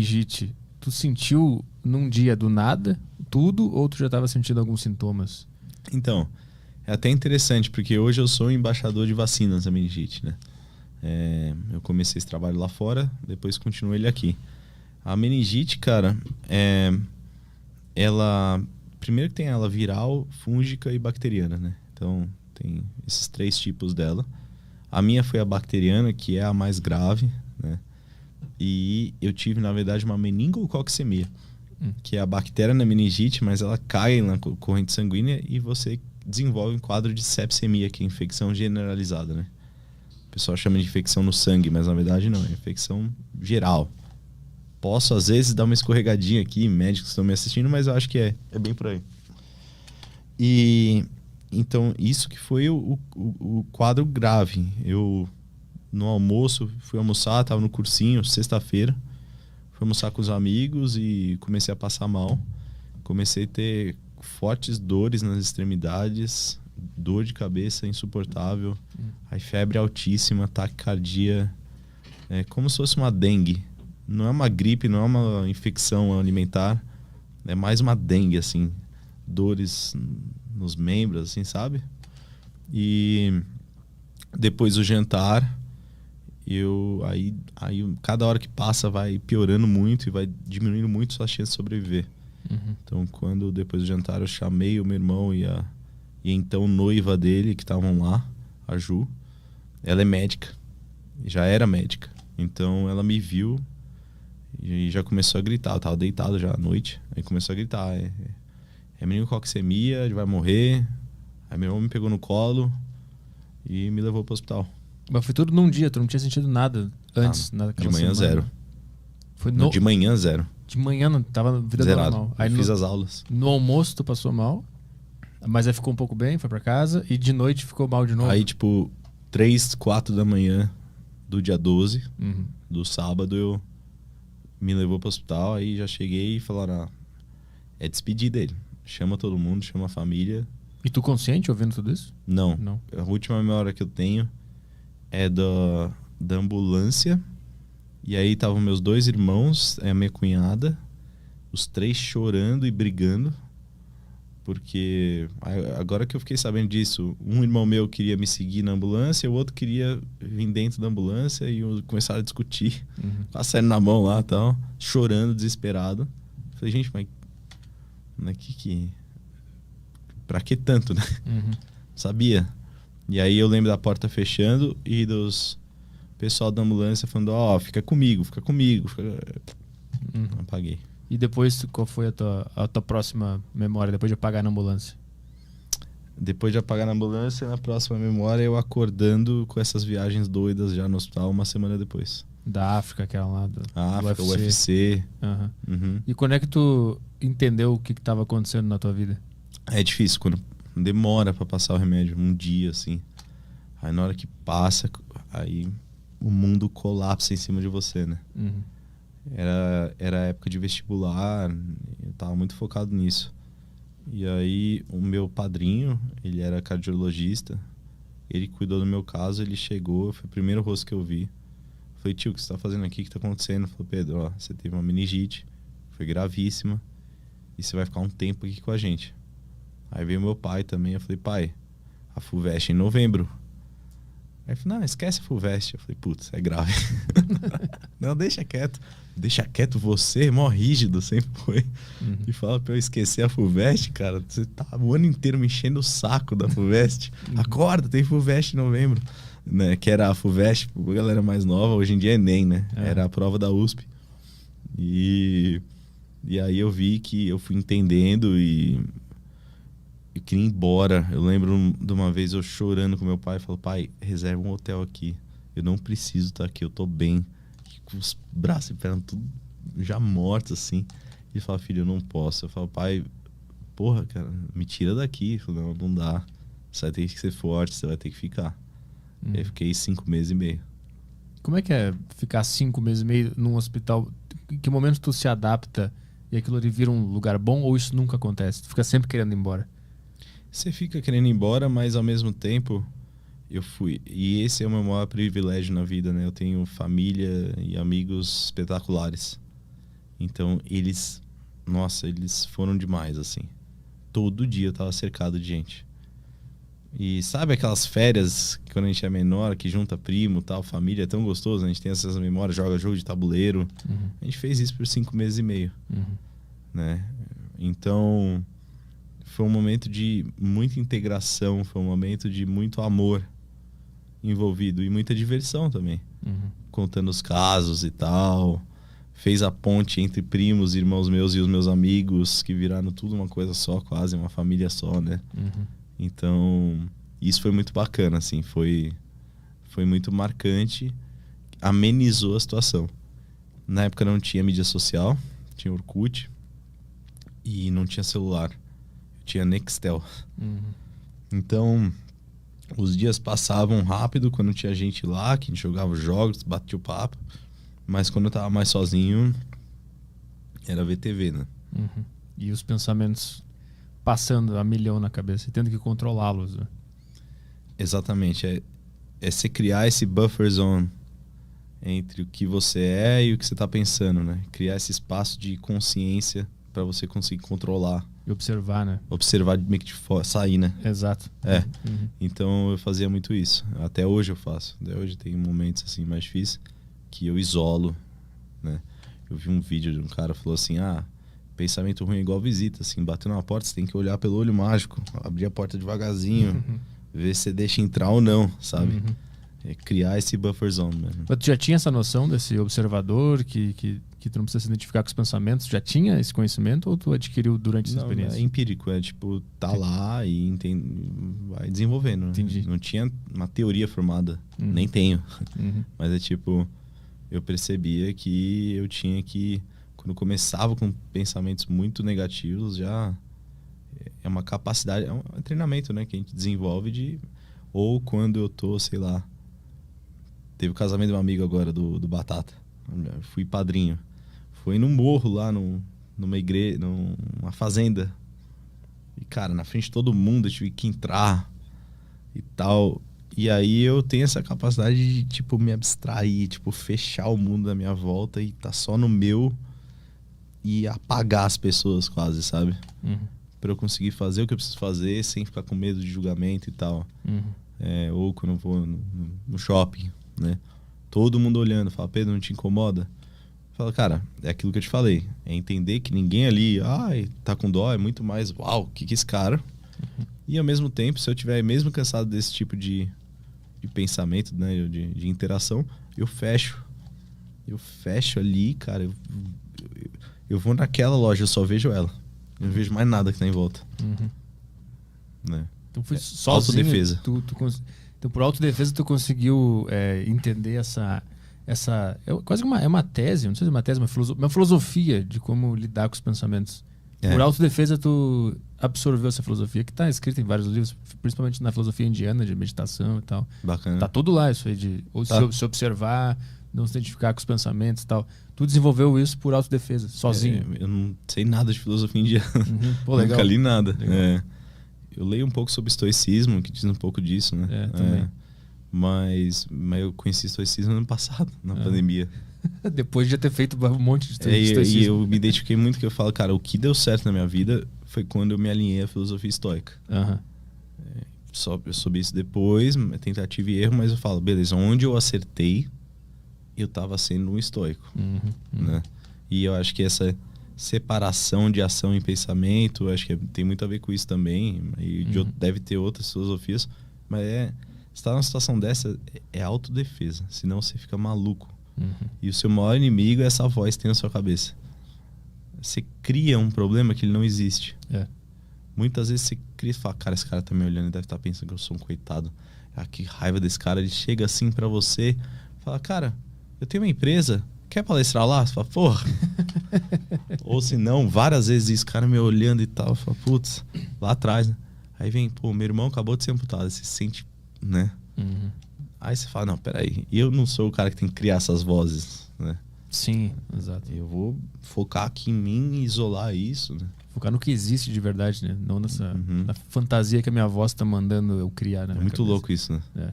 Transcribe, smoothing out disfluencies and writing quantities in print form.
meningite, tu sentiu num dia do nada tudo ou tu já estava sentindo alguns sintomas? Então, é até interessante, porque hoje eu sou embaixador de vacinas da meningite, né? Eu comecei esse trabalho lá fora, depois continuo ele aqui. A meningite, cara, ela... Primeiro que tem ela viral, fúngica e bacteriana, né? Então, tem esses 3 tipos dela. A minha foi a bacteriana, que é a mais grave, né? E eu tive, na verdade, uma meningococcemia, que é a bactéria na meningite, mas ela cai na corrente sanguínea e você desenvolve um quadro de sepsemia, que é infecção generalizada, né? O pessoal chama de infecção no sangue, mas na verdade não, é infecção geral. Posso, às vezes, dar uma escorregadinha aqui, médicos estão me assistindo, mas eu acho que é bem por aí. E então, isso que foi o quadro grave. Eu, no almoço, fui almoçar, tava no cursinho, sexta-feira. Fui almoçar com os amigos e comecei a passar mal. Comecei a ter fortes dores nas extremidades, dor de cabeça insuportável, aí febre altíssima, taquicardia, como se fosse uma dengue. Não é uma gripe, não é uma infecção alimentar, é mais uma dengue, assim, dores nos membros, assim, sabe? E depois do jantar, aí cada hora que passa vai piorando muito e vai diminuindo muito sua chance de sobreviver. Então, quando depois do jantar eu chamei o meu irmão e então noiva dele, que estavam lá, a Ju, ela é médica, já era médica. Então ela me viu e já começou a gritar. Eu tava deitado já à noite, aí começou a gritar: é meningococcemia, ele vai morrer. Aí meu irmão me pegou no colo e me levou pro hospital. Mas foi tudo num dia, tu não tinha sentido nada antes, naquela De manhã, semana? zero. Foi Não, de manhã, zero. De manhã não tava vida Zerado. normal. Aí fiz as aulas. No almoço tu passou mal, mas aí ficou um pouco bem, foi pra casa, e de noite ficou mal de novo. Aí, tipo, 3, 4 da manhã do dia 12, do sábado, eu me levou pro hospital, aí já cheguei e falaram: é despedir dele. Chama todo mundo, chama a família. E tu consciente ouvindo tudo isso? Não. A última memória que eu tenho é da ambulância. E aí estavam meus 2 irmãos, a minha cunhada, os 3 chorando e brigando. Porque agora que eu fiquei sabendo disso, um irmão meu queria me seguir na ambulância, o outro queria vir dentro da ambulância e começaram a discutir, com a série na mão lá e tal, chorando, desesperado. Falei, gente, mas pra que tanto, né? Sabia. E aí eu lembro da porta fechando e dos pessoal da ambulância falando: fica comigo. Apaguei. E depois, qual foi a tua próxima memória, depois de apagar na ambulância? Depois de apagar na ambulância, na próxima memória, eu acordando com essas viagens doidas já no hospital uma semana depois. Da África, aquela lá do África, UFC. E quando é que tu entendeu o que estava acontecendo na tua vida? É difícil, quando demora pra passar o remédio, um dia, assim. Aí na hora que passa, aí o mundo colapsa em cima de você, né? Era época de vestibular, eu tava muito focado nisso. E aí o meu padrinho, ele era cardiologista, ele cuidou do meu caso, ele chegou, foi o primeiro rosto que eu vi. Falei: tio, o que você tá fazendo aqui? O que tá acontecendo? Ele falou: Pedro, você teve uma meningite, foi gravíssima, e você vai ficar um tempo aqui com a gente. Aí veio meu pai também, eu falei: pai, a FUVEST em novembro. Aí ele falou: não, esquece a FUVEST. Eu falei: putz, é grave. Não, deixa quieto. Deixa quieto você, mó rígido, sempre foi. E fala pra eu esquecer a FUVEST, cara. Você tá o ano inteiro me enchendo o saco da FUVEST. Acorda, tem FUVEST em novembro. Né? Que era a FUVEST, a galera mais nova, hoje em dia é ENEM, né? Era a prova da USP. E aí eu vi que eu fui entendendo e eu queria ir embora. Eu lembro de uma vez eu chorando com meu pai, falou: pai, reserva um hotel aqui. Eu não preciso estar aqui, eu tô bem. Com os braços e pernas tudo já mortos, assim. Ele fala: filho, eu não posso. Eu falo: pai, porra, cara, me tira daqui. Ele falou: não dá. Você vai ter que ser forte, você vai ter que ficar. Aí eu fiquei 5 meses e meio. Como é que é ficar 5 meses e meio num hospital? Em que momento tu se adapta e aquilo ali vira um lugar bom, ou isso nunca acontece? Tu fica sempre querendo ir embora? Você fica querendo ir embora, mas ao mesmo tempo eu fui. E esse é o meu maior privilégio na vida, né? Eu tenho família e amigos espetaculares. Então, eles foram demais, assim. Todo dia eu tava cercado de gente. E sabe aquelas férias que quando a gente é menor, que junta primo, tal, família, é tão gostoso, a gente tem essas memórias, joga jogo de tabuleiro. A gente fez isso por 5 meses e meio, né? Então, foi um momento de muita integração, foi um momento de muito amor envolvido e muita diversão também. Contando os casos e tal. Fez a ponte entre primos, irmãos meus e os meus amigos, que viraram tudo uma coisa só, quase uma família só, né? Então, isso foi muito bacana, assim, foi muito marcante, amenizou a situação. Na época não tinha mídia social, tinha Orkut e não tinha celular, tinha Nextel. Então, os dias passavam rápido quando tinha gente lá, que a gente jogava jogos, batia o papo, mas quando eu tava mais sozinho, era ver TV, né? E os pensamentos passando a milhão na cabeça e tendo que controlá-los, né? Exatamente. É você criar esse buffer zone entre o que você é e o que você tá pensando, né? Criar esse espaço de consciência para você conseguir controlar. E observar, né? Observar meio que de fora, sair, né? Exato. Então eu fazia muito isso. Até hoje eu faço. Até hoje tem momentos assim mais difíceis que eu isolo, né? Eu vi um vídeo de um cara que falou assim, pensamento ruim é igual visita, assim, bateu na porta, você tem que olhar pelo olho mágico, abrir a porta devagarzinho, ver se você deixa entrar ou não, sabe? É criar esse buffer zone mesmo. Mas tu já tinha essa noção desse observador que tu não precisa se identificar com os pensamentos? Já tinha esse conhecimento ou tu adquiriu durante essa experiência? É empírico, é tipo, tá lá e vai desenvolvendo. Entendi. Não tinha uma teoria formada, nem tenho. Mas é tipo, eu percebia que eu tinha que, quando eu começava com pensamentos muito negativos, já é uma capacidade, é um treinamento, né, que a gente desenvolve ou quando eu tô, sei lá, teve o casamento de um amigo agora do Batata, eu fui padrinho, foi num morro lá, numa igreja, numa fazenda, e cara, na frente de todo mundo eu tive que entrar e tal. E aí eu tenho essa capacidade de, tipo, me abstrair, tipo, fechar o mundo da minha volta e tá só no meu e apagar as pessoas quase, sabe? Pra eu conseguir fazer o que eu preciso fazer sem ficar com medo de julgamento e tal. Ou quando eu vou no shopping, né? Todo mundo olhando, fala, Pedro, não te incomoda? Fala, cara, é aquilo que eu te falei. É entender que ninguém ali, tá com dó, é muito mais, uau, o que é esse cara? E ao mesmo tempo, se eu tiver mesmo cansado desse tipo de pensamento, né, de interação, eu fecho. Eu fecho ali, cara. Eu vou naquela loja, eu só vejo ela. Eu não vejo mais nada que tá em volta. Né? Então foi sozinho. Autodefesa. Então, por autodefesa, tu conseguiu entender essa quase uma tese, não sei se é uma tese, uma filosofia de como lidar com os pensamentos. Por autodefesa, tu absorveu essa filosofia que está escrita em vários livros, principalmente na filosofia indiana de meditação e tal. Bacana. Tá tudo lá isso aí de se observar, não se identificar com os pensamentos e tal. Tu desenvolveu isso por autodefesa, sozinho. Eu não sei nada de filosofia indiana. Pô, legal. Nunca li nada. Eu leio um pouco sobre estoicismo, que diz um pouco disso, né? Também. Mas eu conheci estoicismo no ano passado, na pandemia. Depois de já ter feito um monte de estoicismo. E eu me identifiquei muito, que eu falo, cara, o que deu certo na minha vida foi quando eu me alinhei à filosofia estoica. Eu soube isso depois, tentativa e erro, mas eu falo, beleza, onde eu acertei, eu tava sendo um estoico. Né? E eu acho que essa separação de ação e pensamento, acho que tem muito a ver com isso também. E deve ter outras filosofias, mas você tá numa situação dessa, é autodefesa, senão você fica maluco. E o seu maior inimigo é essa voz que tem na sua cabeça. Você cria um problema que ele não existe. Muitas vezes você cria e fala, cara, esse cara tá me olhando e deve estar pensando que eu sou um coitado. Que raiva desse cara. Ele chega assim pra você, fala, cara, eu tenho uma empresa, quer palestrar lá? Você fala, porra. Ou se não, várias vezes esse cara me olhando e tal, fala, putz, lá atrás, né? Aí vem, pô, meu irmão acabou de ser amputado. Você se sente, né? Aí você fala, não, peraí, eu não sou o cara que tem que criar essas vozes, né? Sim, exato. Eu vou focar aqui em mim e isolar isso, né? Focar no que existe de verdade, né? Não na fantasia que a minha voz tá mandando eu criar, né? É muito louco isso, né?